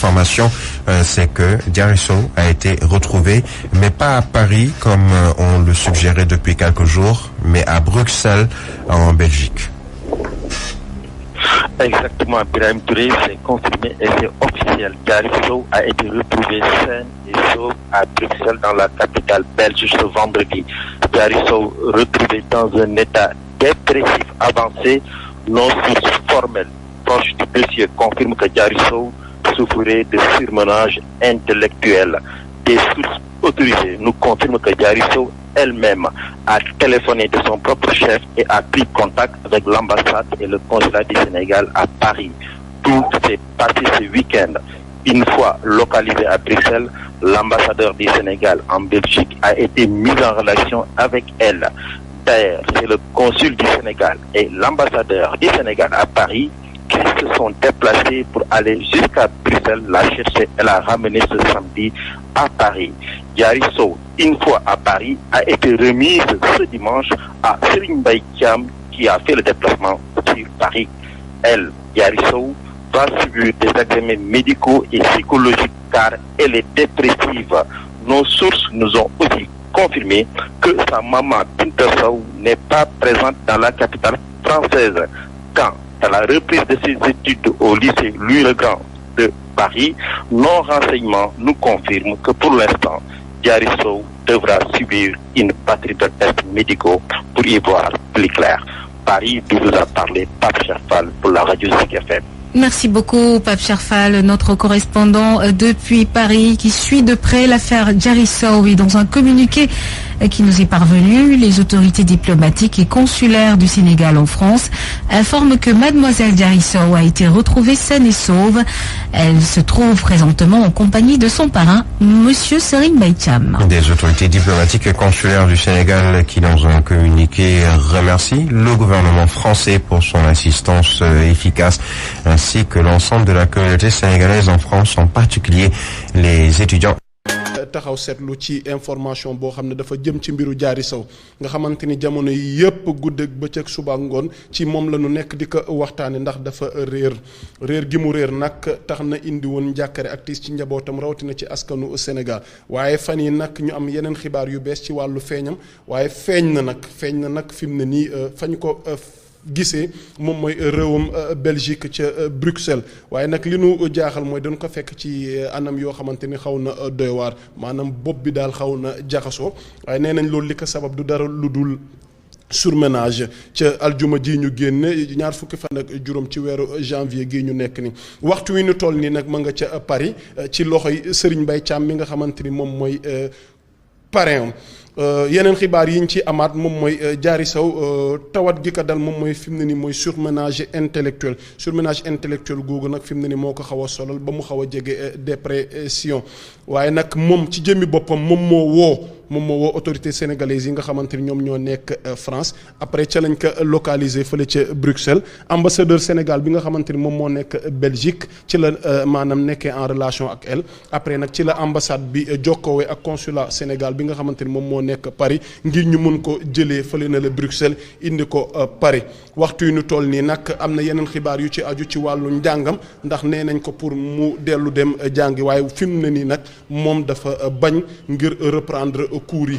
information, c'est que Diary Sow a été retrouvé, mais pas à Paris comme on le suggérait depuis quelques jours, mais à Bruxelles, en Belgique. Exactement, Birahim Touré, c'est confirmé et c'est officiel. Diary Sow a été retrouvé sain et sauf à Bruxelles, dans la capitale belge, ce vendredi. Diary Sow retrouvé dans un état dépressif avancé, non source formelle. Proche du dossier confirme que Diary Sow souffrait de surmenage intellectuel. Des sources autorisées nous confirment que Diary Sow elle-même a téléphoné de son propre chef et a pris contact avec l'ambassade et le consulat du Sénégal à Paris. Tout s'est passé ce week-end. Une fois localisé à Bruxelles, l'ambassadeur du Sénégal en Belgique a été mis en relation avec elle. D'ailleurs, c'est le consul du Sénégal et l'ambassadeur du Sénégal à Paris qui se sont déplacés pour aller jusqu'à Bruxelles, la chercher et la ramener ce samedi à Paris. Diary Sow, une fois à Paris, a été remise ce dimanche à Serigne Mbaye Thiam qui a fait le déplacement sur Paris. Elle, Diary Sow, va subir des examens médicaux et psychologiques car elle est dépressive. Nos sources nous ont aussi confirmé que sa maman Binta Sow n'est pas présente dans la capitale française. Quand à la reprise de ses études au lycée Louis-le-Grand de Paris, nos renseignements nous confirment que pour l'instant, Diary Sow devra subir une batterie de tests médicaux pour y voir plus clair. Paris, d'où vous a parlé Pape Cherfal pour la radio Zik FM. Merci beaucoup, Pape Cherfal, notre correspondant depuis Paris, qui suit de près l'affaire Diary Sow. Et dans un communiqué qui nous est parvenu, les autorités diplomatiques et consulaires du Sénégal en France informent que mademoiselle Diary Sow a été retrouvée saine et sauve. Elle se trouve présentement en compagnie de son parrain, monsieur Serigne Mbaye Thiam. Des autorités diplomatiques et consulaires du Sénégal qui, dans un communiqué, remercient le gouvernement français pour son assistance efficace, ainsi que l'ensemble de la communauté sénégalaise en France, en particulier les étudiants. taxaw seetlu ci information boo xam ne dafa jëm ci mbiru Diary Sow nga xamante ni jamono yi yëpp guddeeg bëccëg suba ngoon ci moom la ñu nekk di ko waxtaane ndax dafa réer gi mu réer nag tax na indi woon njàkkare ak tiis ci njabootam rawatina ci askanu Sénégal waaye fan yi nag ñu am yeneen xibaar yu bees ci wàllu feeñam waaye feeñ na nag fi mu ne nii fañ ko gisee moom mooy réewam Belgique ca Bruxelles waaye nag li nu jaaxal mooy dañ ko fekk ci anam yoo xamante ni xaw na doy waar maanaam bopp bi daal xaw na jaxasoo waaye nee nañ loolu li ko sabab du dara lu dul surmenage ca aljuma ji ñu génne ñaar fukki fan ak juróom ci weeru janvier gi ñu nekk ni waxtu wi ñu toll nii nag ma nga ca Paris ci loxoy Serigne Mbaye Thiam mi nga xamante ni moom mooy parrain yeneen xibaar yi ñu ci amaat moom mooy Diary Sow tawat gi ko dal moom mooy fi mu ne nii mooy surmenage intellectuel googu nag fi mu ne nii moo ko xaw a solal ba mu xaw a jege dépression waaye nag moom ci jëmmi boppam moom moo woo autorité sénégalaise yi nga xamante ni ñoom ñoo nekk France après ca lañ ko localisé fële ca Bruxelles ambassadeur Sénégal bi nga xamante ni moom moo nekk Belgique ci la maanaam nekkee en relation ak elle après nag ci la ambassade bi jokkoowee ak consulat Sénégal bi nga xamante ni moom moo nekk Paris ngir ñu mën ko jëlee fële na la Bruxelles indi ko Paris waxtu yu ñu toll nii nag am na yeneen xibaar yu ci aju ci wàllu njàngam ndax nee nañ ko pour mu dellu dem jàngi waaye fi mu ne nii nag moom dafa bañ ngir reprendre cours yi